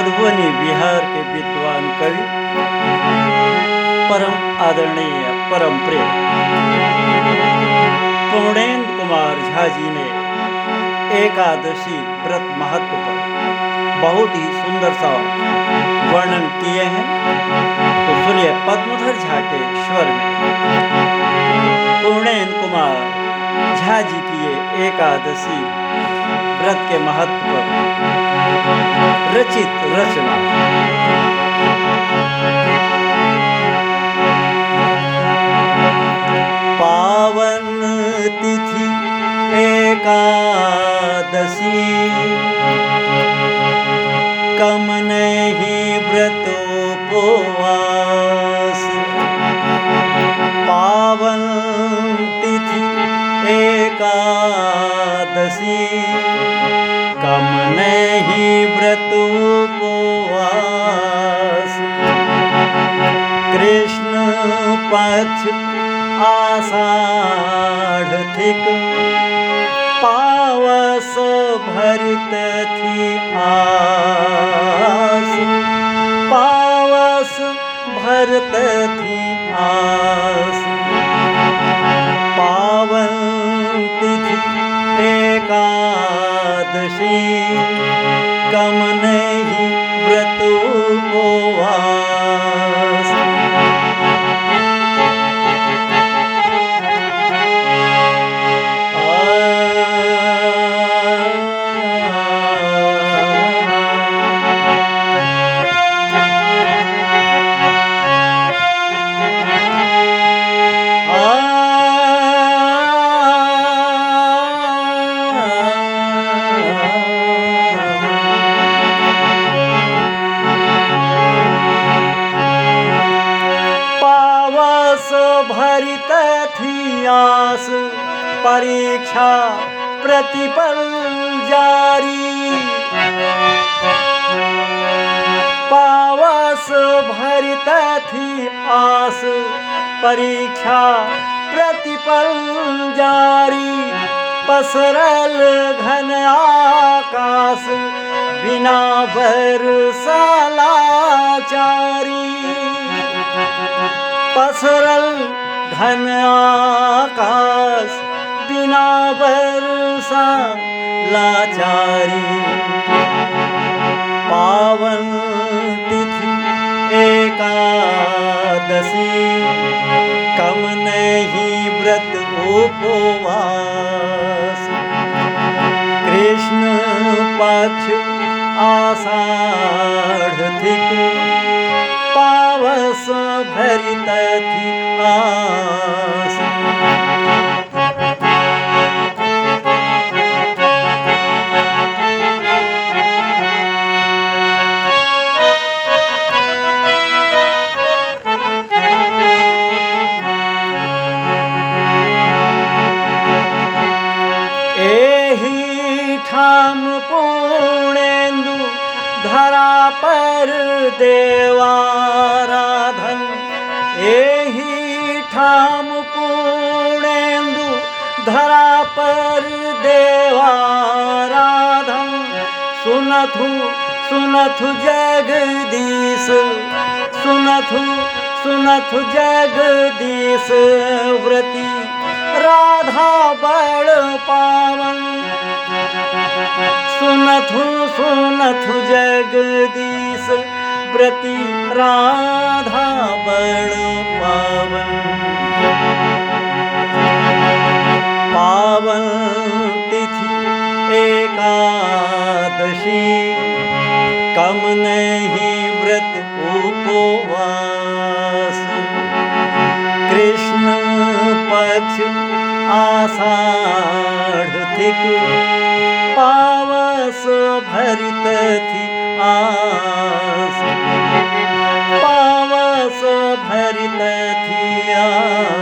मधुबनी बिहार के विद्वान कवि परम आदरणीय परम प्रिय पूर्णेंद्र कुमार झा जी ने एकादशी व्रत महत्व पर बहुत ही सुंदर सा वर्णन किए हैं। तो सुनिए पद्मधर झा के स्वर में पूर्णेंद्र कुमार झा जी की ये एकादशी व्रत के महत्व पर रचित रचना। पावन तिथि एकादशी कम नहीं व्रत उपवास। पावन तिथि एकादशी कम नहीं व्रत उपवास। कृष्ण पक्ष आषाढ़ थिक पावस भरित थी आस। पावस भरत थी आस। पावन तिथि एकादशी कम नहीं व्रत उपवास। भरित थी आस परीक्षा प्रतिपल जारी। पावस भरित थी आस परीक्षा प्रतिपल जारी। पसरल घन आकाश बिना बरसा लाचारी। पसरल घन आकाश बिना बरसा लाचारी। पावन तिथि एकादशी कम नहीं व्रत उपवास। कृष्ण पक्ष आषाढ़ थिक पावस भरित थी आस। एही ठाम पूर्णेन्दु धरा पर देवाराधन। एही ठाम पूर्णेन्दु धरा पर देवाराधन। सुनथु सुनथु जगदीश सुनथु जगदीश व्रती राधा बड़ पावन। सुनथु जगदीश व्रती राधा बड़ पावन। पावन तिथि एकादशी कम नहीं व्रत उपवास। कृष्ण पक्ष आषाढ़ थिक पावस भरित थी आस। पावस भरित थी आस।